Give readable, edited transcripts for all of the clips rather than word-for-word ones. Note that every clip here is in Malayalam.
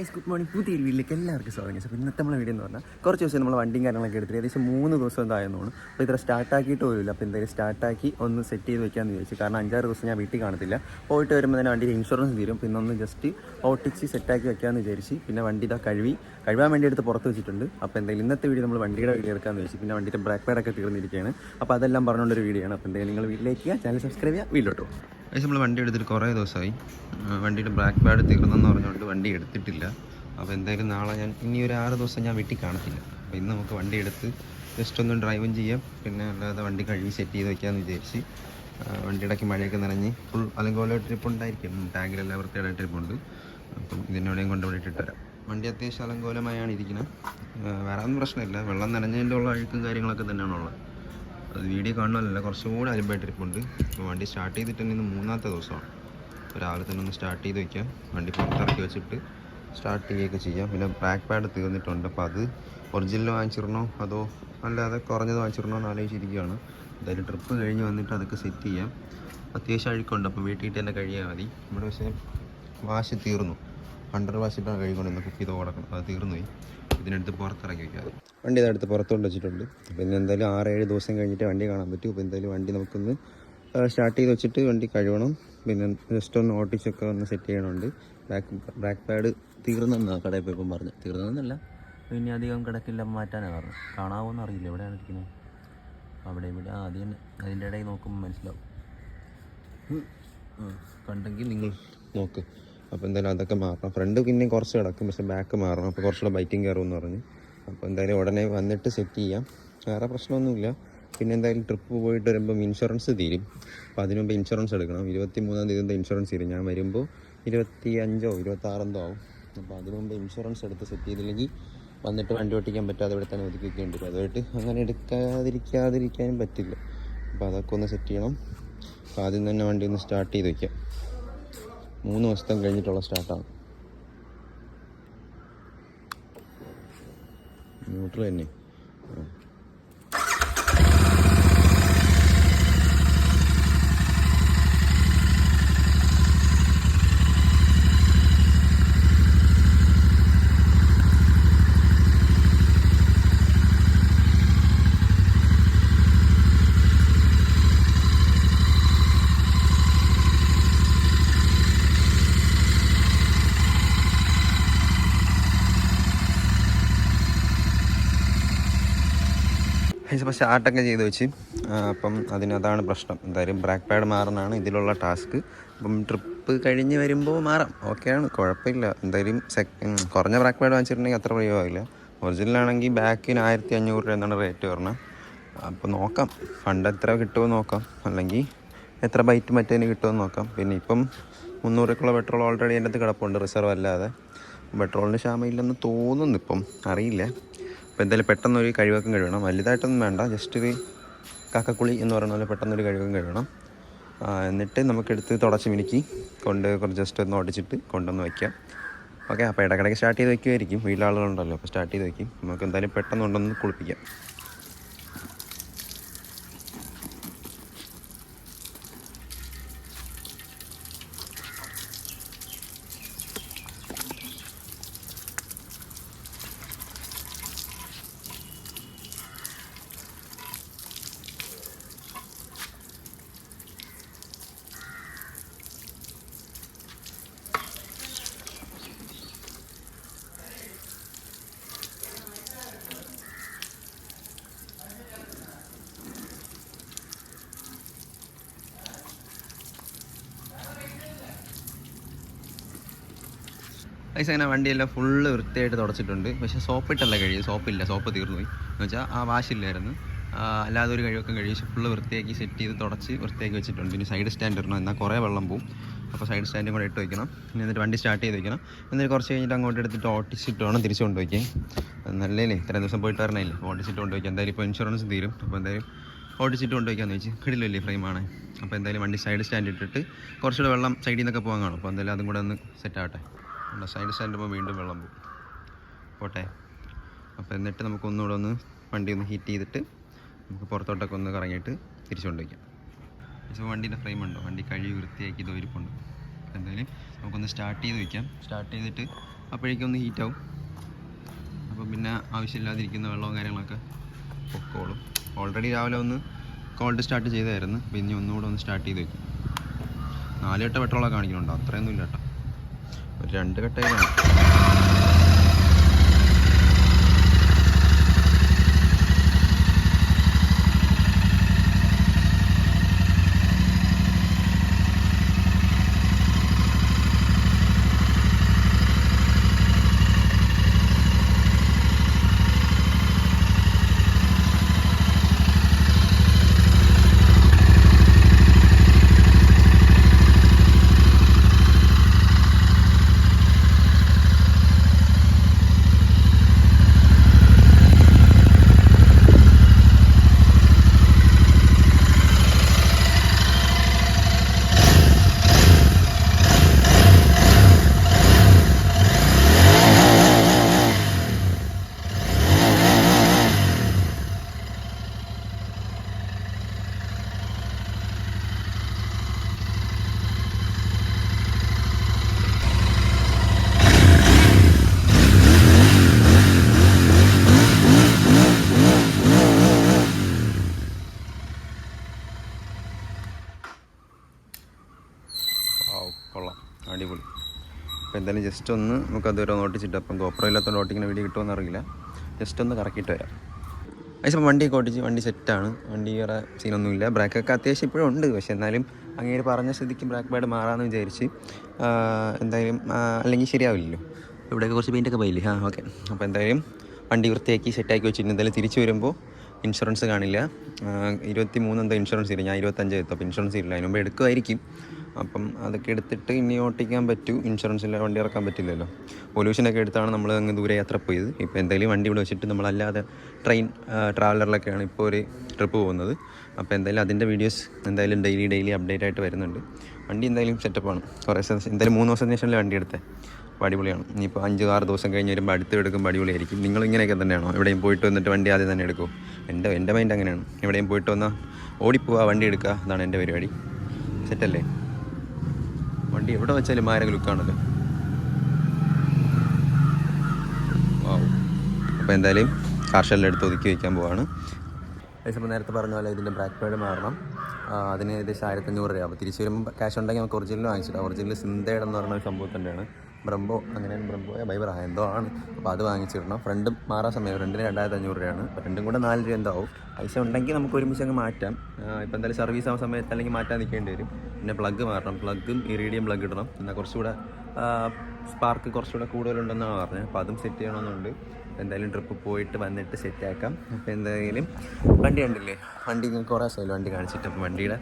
Guys good morning. പുതിയൊരു വീട്ടിലേക്ക് എല്ലാവർക്കും സ്വാഗതം. അപ്പോൾ ഇന്നത്തെ നമ്മളെ വീഡിയോ എന്ന് പറഞ്ഞാൽ കുറച്ച് ദിവസം നമ്മൾ വണ്ടിയും കാര്യങ്ങളൊക്കെ എടുത്തിട്ട് ഏകദേശം 3 ദിവസം എന്തായെന്ന് തോന്നുന്നു. അപ്പോൾ ഇത്ര സ്റ്റാർട്ടാക്കിയിട്ട് പോലില്ല. അപ്പോൾ എന്തായാലും സ്റ്റാർട്ടാക്കി ഒന്ന് സെറ്റ് ചെയ്ത് വെക്കാമെന്ന് വിചാരിച്ചു. കാരണം 5-6 ദിവസം ഞാൻ വീട്ടിൽ കാണത്തില്ല. പോയിട്ട് വരുമ്പോൾ തന്നെ വണ്ടിയുടെ ഇൻഷുറൻസ് തീരും. പിന്നെ ഒന്ന് ജസ്റ്റ് ഓട്ടിച്ച് സെറ്റാക്കി വെക്കാമെന്ന് വിചാരിച്ച് പിന്നെ വണ്ടി ഇതാ കഴുകാൻ വേണ്ടി എടുത്ത് പുറത്ത് വെച്ചിട്ടുണ്ട്. അപ്പോൾ എന്തായാലും ഇന്നത്തെ വീഡിയോ നമ്മൾ വണ്ടിയുടെ വീഡിയോ എടുക്കാമെന്ന് വെച്ചു. പിന്നെ വണ്ടിയുടെ ബ്രാക്ക് പാഡൊക്കെ തീർന്നിരിക്കുകയാണ്. അപ്പോൾ അതെല്ലാം പറഞ്ഞുകൊണ്ടൊരു വീഡിയോ ആണ്. അപ്പോൾ എന്തായാലും നിങ്ങൾ വീട്ടിലേക്ക് ചാനൽ സബ്സ്ക്രൈബ് ചെയ്യുക. വീട്ടിലോട്ടോ പക്ഷേ നമ്മൾ വണ്ടി എടുത്തിട്ട് കുറേ ദിവസമായി. വണ്ടിയുടെ ബ്രാക്ക് പാഡ് തീർന്നെന്ന് പറഞ്ഞുകൊണ്ട് വണ്ടി എടുത്തിട്ടില്ല. അപ്പോൾ എന്തായാലും നാളെ ഇനി ഒരു 6 ദിവസം ഞാൻ വീട്ടിൽ കാണത്തില്ല. അപ്പോൾ ഇന്ന് നമുക്ക് വണ്ടി എടുത്ത് ജസ്റ്റ് ഒന്ന് ഡ്രൈവും ചെയ്യാം. പിന്നെ അല്ലാതെ വണ്ടി കഴുകി സെറ്റ് ചെയ്ത് വയ്ക്കാമെന്ന് വിചാരിച്ച്. വണ്ടിയിടയ്ക്ക് മഴയൊക്കെ നനഞ്ഞ് ഫുൾ അലങ്കോല ട്രിപ്പ് ഉണ്ടായിരിക്കും. ടാങ്കിലെല്ലാം വൃത്തിയുടെ ട്രിപ്പുണ്ട്. അപ്പം ഇതിനോടെയും കൊണ്ടുപോയി ഇട്ടിട്ട് വരാം. വണ്ടി അത്യാവശ്യം അലങ്കോലമായാണ് ഇരിക്കുന്നത്. വേറെ ഒന്നും പ്രശ്നമില്ല. വെള്ളം നനഞ്ഞതിൻ്റെ ഉള്ള അഴുക്കും കാര്യങ്ങളൊക്കെ തന്നെയാണുള്ളത്. അത് വീഡിയോ കാണുന്നതല്ല, കുറച്ചും കൂടെ അലമ്പായിട്ട് ട്രിപ്പുണ്ട്. അപ്പോൾ വണ്ടി സ്റ്റാർട്ട് ചെയ്തിട്ട് തന്നെ ഇന്ന് 3ാമത്തെ ദിവസമാണ്. രാവിലെ തന്നെ ഒന്ന് സ്റ്റാർട്ട് ചെയ്ത് വയ്ക്കാം. വണ്ടി പുറത്തിറക്കി വെച്ചിട്ട് സ്റ്റാർട്ട് ചെയ്യുകയൊക്കെ ചെയ്യാം. പിന്നെ ബ്രാക്ക് പാഡ് തീർന്നിട്ടുണ്ട്. അപ്പോൾ അത് ഒറിജിനൽ വാങ്ങിച്ചിടണോ അതോ അല്ലാതെ കുറഞ്ഞത് വാങ്ങിച്ചിടണോ എന്ന് ആലോചിച്ചിരിക്കുകയാണ്. എന്തായാലും ട്രിപ്പ് കഴിഞ്ഞ് വന്നിട്ട് അതൊക്കെ സെറ്റ് ചെയ്യാം. അത്യാവശ്യം അഴുക്കുണ്ട്. അപ്പോൾ വീട്ടിൽ തന്നെ കഴിയാൽ മതി. ഇവിടെ പക്ഷേ വാശ് തീർന്നു. 100 വാശിട്ടാണ് കഴുകൊണ്ടിരുന്നത്. കുപ്പി ചെയ്ത് ഓടക്കണം. അത് തീർന്നു പോയി. ഇതിനടുത്ത് പുറത്തിറക്കി വയ്ക്കാം. വണ്ടി ഇതടുത്ത് പുറത്തുകൊണ്ട് വെച്ചിട്ടുണ്ട്. പിന്നെ എന്തായാലും 6-7 ദിവസം കഴിഞ്ഞിട്ട് വണ്ടി കാണാൻ പറ്റും. അപ്പോൾ എന്തായാലും വണ്ടി നമുക്കൊന്ന് സ്റ്റാർട്ട് ചെയ്ത് വെച്ചിട്ട് വണ്ടി കഴുകണം. പിന്നെ ജസ്റ്റ് ഒന്ന് ഓട്ടിച്ചൊക്കെ ഒന്ന് സെറ്റ് ചെയ്യണമുണ്ട്. ബ്രാക്ക് പാഡ് തീർന്നെന്നാണ് കടയിൽ പോയപ്പം പറഞ്ഞു. തീർന്നതെന്നല്ല, പിന്നെ അധികം കിടക്കില്ല, മാറ്റാനാണ് പറഞ്ഞു. കാണാവോന്ന് അറിയില്ല. എവിടെയാണ് ഇരിക്കുന്നത്? അവിടെ ഇവിടെ ആദ്യം അതിൻ്റെ ഇടയിൽ നോക്കുമ്പോൾ മനസ്സിലാവും. കണ്ടെങ്കിൽ നിങ്ങൾ നോക്ക്. അപ്പോൾ എന്തായാലും അതൊക്കെ മാറണം. ഫ്രണ്ട് പിന്നെ കുറച്ച് കിടക്കും, പക്ഷേ ബാക്ക് മാറണം. അപ്പോൾ കുറച്ചുകൂടെ ബൈറ്റിങ് കയറുമെന്ന് പറഞ്ഞ്. അപ്പോൾ എന്തായാലും ഉടനെ വന്നിട്ട് സെറ്റ് ചെയ്യാം. വേറെ പ്രശ്നമൊന്നുമില്ല. പിന്നെ എന്തായാലും ട്രിപ്പ് പോയിട്ട് വരുമ്പം ഇൻഷുറൻസ് തീരും. അപ്പോൾ അതിന് മുമ്പ് ഇൻഷുറൻസ് എടുക്കണം. 23-ാം തീയതി ഇൻഷുറൻസ് തീരും. ഞാൻ വരുമ്പോൾ 25-ഓ 26-ഓ ആവും. അപ്പോൾ അതിന് മുമ്പ് ഇൻഷുറൻസ് എടുത്ത് സെറ്റ് ചെയ്തില്ലെങ്കിൽ വന്നിട്ട് വണ്ടി ഓട്ടിക്കാൻ പറ്റാതെ ഇവിടെ തന്നെ ഒതുക്കി വയ്ക്കേണ്ടി വരും. അതുമായിട്ട് അങ്ങനെ എടുക്കാതിരിക്കാനും പറ്റില്ല. അപ്പോൾ അതൊക്കെ ഒന്ന് സെറ്റ് ചെയ്യണം. അപ്പോൾ ആദ്യം തന്നെ വണ്ടി ഒന്ന് സ്റ്റാർട്ട് ചെയ്ത് വയ്ക്കാം. 3 ദിവസം കഴിഞ്ഞിട്ടുള്ള സ്റ്റാർട്ടാണ്. ന്യൂട്രൽ തന്നെ. ഇപ്പോൾ സ്റ്റാർട്ടൊക്കെ ചെയ്ത് വെച്ച്. അപ്പം അതാണ് പ്രശ്നം. എന്തായാലും ബ്രാക്ക് പാഡ് മാറുന്നതാണ് ഇതിലുള്ള ടാസ്ക്. അപ്പം ട്രിപ്പ് കഴിഞ്ഞ് വരുമ്പോൾ മാറാം. ഓക്കെയാണ്, കുഴപ്പമില്ല. എന്തായാലും കുറഞ്ഞ ബ്രാക്ക് പാഡ് വാങ്ങിച്ചിട്ടുണ്ടെങ്കിൽ അത്ര പ്രയോഗമില്ല. ഒറിജിനലാണെങ്കിൽ ബാക്കിന് 1500 രൂപ എന്നാണ് റേറ്റ് പറഞ്ഞത്. അപ്പോൾ നോക്കാം, ഫണ്ട് എത്ര കിട്ടുമോ നോക്കാം, അല്ലെങ്കിൽ എത്ര ബൈറ്റ് മറ്റേതിന് കിട്ടുമെന്ന് നോക്കാം. പിന്നെ ഇപ്പം 300 പെട്രോൾ ഓൾറെഡി എൻ്റെ അടുത്ത് കിടപ്പുണ്ട്, റിസർവ് അല്ലാതെ. പെട്രോളിന് ക്ഷാമമില്ലെന്ന് തോന്നുന്നു, ഇപ്പം അറിയില്ല. അപ്പോൾ എന്തായാലും പെട്ടെന്നൊരു കഴിവക്കം കഴുകണം. വലുതായിട്ടൊന്നും വേണ്ട, ജസ്റ്റ് ഒരു കാക്കക്കുളി എന്ന് പറയുന്ന പോലെ പെട്ടെന്നൊരു കഴിവക്കം കഴുകണം. എന്നിട്ട് നമുക്കെടുത്ത് തുടച്ച് മിനുക്കി കുറച്ച് ജസ്റ്റ് ഒന്ന് ഓടിച്ചിട്ട് കൊണ്ടുവന്ന് വയ്ക്കാം. ഓക്കെ, അപ്പോൾ ഇടയ്ക്കിടയ്ക്ക് സ്റ്റാർട്ട് ചെയ്ത് വയ്ക്കുമായിരിക്കും. വീട്ടിലാളുകളുണ്ടല്ലോ, അപ്പോൾ സ്റ്റാർട്ട് ചെയ്ത് വയ്ക്കും. നമുക്ക് എന്തായാലും പെട്ടെന്ന് കൊണ്ടൊന്ന് കുളിപ്പിക്കാം. അങ്ങനെ വണ്ടിയെല്ലാം ഫുള്ള് വൃത്തിയായിട്ട് തുടച്ചിട്ടുണ്ട്. പക്ഷേ സോപ്പിട്ടല്ല കഴിയും, സോപ്പില്ല, സോപ്പ് തീർന്നു പോയി. എന്ന് വെച്ചാൽ ആ വാശില്ലായിരുന്നു. അല്ലാതെ ഒരു കഴിവൊക്കെ കഴിച്ച് ഫുള്ള് വൃത്തിയാക്കി സെറ്റ് ചെയ്ത് തുടച്ച് വൃത്തിയാക്കി വെച്ചിട്ടുണ്ട്. പിന്നെ സൈഡ് സ്റ്റാൻഡ് ഇടണം, എന്നാൽ കുറേ വെള്ളം പോവും. അപ്പോൾ സൈഡ് സ്റ്റാൻഡും കൂടെ ഇട്ട് വയ്ക്കണം. എന്നിട്ട് വണ്ടി സ്റ്റാർട്ട് ചെയ്ത് വയ്ക്കണം. എന്നിട്ട് കുറച്ച് കഴിഞ്ഞിട്ട് അങ്ങോട്ട് എടുത്തിട്ട് ഓട്ടിച്ചിട്ട് വേണം തിരിച്ച് കൊണ്ടുവയ്ക്കാൻ. നല്ലല്ലേ, ഇത്രയും ദിവസം പോയിട്ട് വരണമില്ല. ഓട്ടിച്ചിട്ട് കൊണ്ടുവയ്ക്കാം. എന്തായാലും ഇപ്പോൾ ഇൻഷുറൻസ് തീരും. അപ്പോൾ എന്തായാലും ഓടിച്ചിട്ട് കൊണ്ടുവയ്ക്കാമെന്ന് വെച്ച്. കിടിലല്ലേ ഫ്രെയിമാണ്. അപ്പോൾ എന്തായാലും വണ്ടി സൈഡ് സ്റ്റാൻഡ് ഇട്ടിട്ട് കുറച്ചുകൂടെ വെള്ളം സൈഡിൽ നിന്നൊക്കെ പോകാൻ കാണും. അപ്പോൾ എന്തായാലും അതും കൂടെ ഒന്ന് സെറ്റ് ആവട്ടെ. സൈഡ് സ്റ്റാൻഡുമ്പോൾ വീണ്ടും വെള്ളം പോട്ടെ. അപ്പോൾ എന്നിട്ട് നമുക്കൊന്നുകൂടെ ഒന്ന് വണ്ടി ഒന്ന് ഹീറ്റ് ചെയ്തിട്ട് നമുക്ക് പുറത്തോട്ടൊക്കെ ഒന്ന് കറങ്ങിയിട്ട് തിരിച്ചു കൊണ്ടുവയ്ക്കാം. ഇപ്പോൾ വണ്ടീൻ്റെ ഫ്രെയിം ഉണ്ടോ, വണ്ടി കഴുകി വൃത്തിയാക്കി ഇത് ഇരിപ്പുണ്ട്. എന്തായാലും നമുക്കൊന്ന് സ്റ്റാർട്ട് ചെയ്ത് വയ്ക്കാം. സ്റ്റാർട്ട് ചെയ്തിട്ട് അപ്പോഴേക്കൊന്ന് ഹീറ്റാവും. അപ്പം പിന്നെ ആവശ്യമില്ലാതിരിക്കുന്ന വെള്ളവും കാര്യങ്ങളൊക്കെ പൊക്കോളും. ഓൾറെഡി രാവിലെ ഒന്ന് കോൾഡ് സ്റ്റാർട്ട് ചെയ്തായിരുന്നു. അപ്പോൾ ഇനി ഒന്നുകൂടെ ഒന്ന് സ്റ്റാർട്ട് ചെയ്ത് വയ്ക്കും. 4 കട്ട പെട്രോളൊക്കെ കാണിക്കുന്നുണ്ടോ? അത്രയൊന്നും ഇല്ല കേട്ടോ, ഒരു 2 കട്ടയൊക്കെ കാണിക്കും. കൊള്ളാം, അടിപൊളി. അപ്പോൾ എന്തായാലും ജസ്റ്റ് ഒന്ന് നമുക്കതൊരു ഓട്ടിച്ചിട്ട്, അപ്പം ഗോപ്രോ ഇല്ലാത്തതുകൊണ്ട് ഓട്ടിക്കുന്ന വീഡിയോ കിട്ടുമെന്ന് അറിയില്ല. ജസ്റ്റ് ഒന്ന് കറക്കിയിട്ട് വരാം. അതിപ്പം വണ്ടിയൊക്കെ ഓട്ടിച്ച് വണ്ടി സെറ്റാണ്. വണ്ടി വേറെ സീനൊന്നുമില്ല. ബ്രേക്കൊക്കെ അത്യാവശ്യം ഇപ്പോഴും ഉണ്ട്. പക്ഷേ എന്നാലും അങ്ങേര് പറഞ്ഞ സ്ഥിതിക്ക് ബ്രേക്ക് പാഡ് മാറാമെന്ന് വിചാരിച്ച് എന്തായാലും, അല്ലെങ്കിൽ ശരിയാവില്ലല്ലോ. ഇവിടെയൊക്കെ കുറച്ച് പെയിൻ്റൊക്കെ പോയില്ലേ? ഓക്കെ. അപ്പോൾ എന്തായാലും വണ്ടി വൃത്തിയാക്കി സെറ്റാക്കി വെച്ചിട്ട് എന്തായാലും തിരിച്ച് വരുമ്പോൾ ഇൻഷുറൻസ് കാണില്ല. 23 എന്തോ ഇൻഷുറൻസ് ഇല്ല. ഞാൻ 25 എത്തും. അപ്പോൾ ഇൻഷുറൻസ് ഇല്ല. അതിന് മുമ്പ് എടുക്കുമായിരിക്കും. അപ്പം അതൊക്കെ എടുത്തിട്ട് ഇനി ഓട്ടിക്കാൻ പറ്റൂ. ഇൻഷുറൻസിൽ വണ്ടി ഇറക്കാൻ പറ്റില്ലല്ലോ. പൊല്യൂഷനൊക്കെ എടുത്താണ് നമ്മൾ അങ്ങ് ദൂരെ യാത്ര പോയത്. ഇപ്പോൾ എന്തായാലും വണ്ടി ഇവിടെ വെച്ചിട്ട് നമ്മളല്ലാതെ ട്രെയിൻ ട്രാവലറിലൊക്കെയാണ് ഇപ്പോൾ ഒരു ട്രിപ്പ് പോകുന്നത്. അപ്പോൾ എന്തായാലും അതിൻ്റെ വീഡിയോസ് എന്തായാലും ഡെയിലി അപ്ഡേറ്റ് ആയിട്ട് വരുന്നുണ്ട്. വണ്ടി എന്തായാലും സെറ്റപ്പാണ്. കുറേ എന്തായാലും 3 ദിവസത്തിന് ശേഷമല്ലേ വണ്ടി എടുത്തത്. അപ്പോൾ അടിപൊളിയാണ്. ഇനിയിപ്പോൾ 5-6 ദിവസം കഴിഞ്ഞ് വരുമ്പോൾ അടുത്ത് എടുക്കുമ്പോൾ അടിപൊളിയായിരിക്കും. നിങ്ങളിങ്ങനെയൊക്കെ തന്നെയാണോ? എവിടെയും പോയിട്ട് വന്നിട്ട് വണ്ടി ആദ്യം തന്നെ എടുക്കുമോ? എൻ്റെ മൈൻഡ് അങ്ങനെയാണ്. എവിടെയും പോയിട്ട് വന്നാൽ ഓടിപ്പോവുക, വണ്ടി എടുക്കുക, അതാണ് എൻ്റെ പരിപാടി. സെറ്റല്ലേ? വണ്ടി എവിടെ വെച്ചാലും മാരക ലുക്കാണല്ലോ. അപ്പോൾ എന്തായാലും കാർഷെല്ലാം എടുത്ത് ഒതുക്കി വയ്ക്കാൻ പോവാണ്. ഏകദേശം നേരത്തെ പറഞ്ഞ പോലെ ഇതിൻ്റെ ബ്രാക്ക് പാഡ് മാറണം. അതിന് ഏകദേശം 1500 രൂപ. അപ്പോൾ തിരിച്ച് വരുമ്പോൾ ക്യാഷ് ഉണ്ടെങ്കിൽ നമുക്ക് ഒറിജിനൽ വാങ്ങിച്ചിട്ട്, ഒറിജിനൽ സിന്തേഡ് എന്ന് പറയുന്ന ഒരു സംഭവത്തിൻ്റെയാണ്. ബ്രംബോ ബൈബർ എന്തോ ആണ്. അപ്പോൾ അത് വാങ്ങിച്ചിടണം. ഫ്രണ്ടും മാറാൻ സമയം, ഫ്രണ്ടിന് 2500 രൂപയാണ്. അപ്പോൾ രണ്ടും കൂടെ 4 രൂപ എന്താവും. പൈസ ഉണ്ടെങ്കിൽ നമുക്ക് ഒരുമിച്ച് അങ്ങ് മാറ്റാം. ഇപ്പോൾ എന്തായാലും സർവീസ് ആവുന്ന സമയത്ത് അല്ലെങ്കിൽ മാറ്റാൻ നിൽക്കേണ്ടി വരും. പിന്നെ പ്ലഗ് മാറണം. പ്ലഗും ഇറീഡിയം പ്ലഗ് ഇടണം. പിന്നെ കുറച്ചുകൂടെ സ്പാർക്ക് കുറച്ചുകൂടെ കൂടുതലുണ്ടെന്നാണ് പറഞ്ഞത്. അപ്പോൾ അതും സെറ്റ് ചെയ്യണമെന്നുണ്ട്. എന്തായാലും ട്രിപ്പ് പോയിട്ട് വന്നിട്ട് സെറ്റാക്കാം. അപ്പോൾ എന്തായാലും വണ്ടി കണ്ടില്ലേ? വണ്ടി നിങ്ങൾക്ക് കുറേ സ്ഥലം വണ്ടി കാണിച്ചിട്ട്. അപ്പോൾ വണ്ടിയുടെ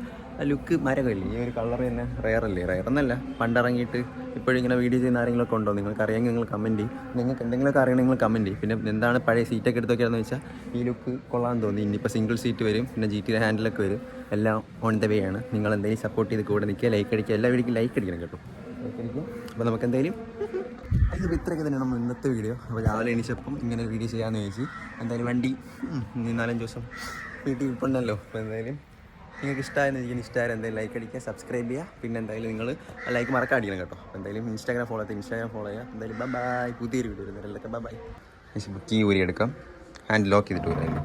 ലുക്ക് മരകല്ലേ? ഈ ഒരു കളർ തന്നെ റെയറല്ലേ? റെയറെന്നല്ല, പണ്ടിറങ്ങിയിട്ട് ഇപ്പോഴും ഇങ്ങനെ വീഡിയോ ചെയ്യുന്ന ആരെങ്കിലുമൊക്കെ ഉണ്ടോ? നിങ്ങൾക്ക് അറിയാമെങ്കിൽ നിങ്ങൾ കമൻറ്റ് ചെയ്യും. നിങ്ങൾക്ക് എന്തെങ്കിലുമൊക്കെ അറിയണമെങ്കിൽ നിങ്ങൾ കമൻറ്റ് ചെയ്യും. പിന്നെ എന്താണ് പഴയ സീറ്റൊക്കെ എടുത്ത് നോക്കിയാണെന്ന് വെച്ചാൽ ഈ ലുക്ക് കൊള്ളാൻ തോന്നി. ഇനിയിപ്പോൾ സിംഗിൾ സീറ്റ് വരും, പിന്നെ GT ഹാൻഡിലൊക്കെ വരും. എല്ലാം ഓൺ ദ വേ ആണ്. നിങ്ങൾ എന്തെങ്കിലും സപ്പോർട്ട് ചെയ്ത് കൂടെ നിൽക്കുക, ലൈക്ക് അടിക്കുക. എല്ലാ വീഡിയോക്കും ലൈക്ക് അടിക്കണം കേട്ടോ. ലൈക്ക് അടിക്കുക. അപ്പോൾ നമുക്ക് എന്തായാലും അതിപ്പോൾ ഇത്രയൊക്കെ തന്നെയാണ് നമ്മൾ ഇന്നത്തെ വീഡിയോ. അപ്പോൾ രാവിലെ എണീച്ചപ്പം ഇങ്ങനെ വീഡിയോ ചെയ്യാമെന്ന് ചോദിച്ചു. എന്തായാലും വണ്ടി 4-5 ദിവസം വീട്ടിൽ ഇരിപ്പുണ്ടല്ലോ. അപ്പോൾ എന്തായാലും നിങ്ങൾക്ക് ഇഷ്ടമായെന്ന് എനിക്ക് ഇഷ്ടമായാലും എന്തായാലും ലൈക്ക് അടിക്കുക, സബ്സ്ക്രൈബ് ചെയ്യുക. പിന്നെ എന്തായാലും നിങ്ങൾ ലൈക്ക് മറക്കാടിക്കണം കേട്ടോ. അപ്പോൾ എന്തായാലും ഇൻസ്റ്റാഗ്രാം ഫോളോ ചെയ്യുക. എന്തായാലും ബൈ. പുതിയൊരു വീഡിയോ വരുന്നവരിലൊക്കെ ബൈ. കീ ഊരി എടുക്കാം. ഹാൻഡ് ലോക്ക് ചെയ്തിട്ട് വരാം.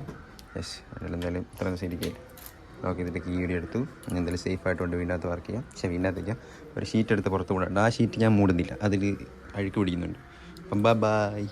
യെസ്, അതിലെന്തായാലും ഇത്ര ദിവസം ഇരിക്കുക. ലോക്ക് ചെയ്തിട്ട് കീ ഊരി എടുത്തു. എന്തായാലും സേഫായിട്ട് കൊണ്ട് വീടിനകത്ത് വർക്ക് ചെയ്യാം. പക്ഷേ വീടിനകത്ത് വയ്ക്കാം. ഒരു ഷീറ്റ് എടുത്ത് പുറത്ത് കൂടാണ്ട്. ആ ഷീറ്റ് ഞാൻ മൂടുന്നില്ല, അതിൽ അഴുക്ക് പിടിക്കുന്നുണ്ട്. അപ്പം ബൈ.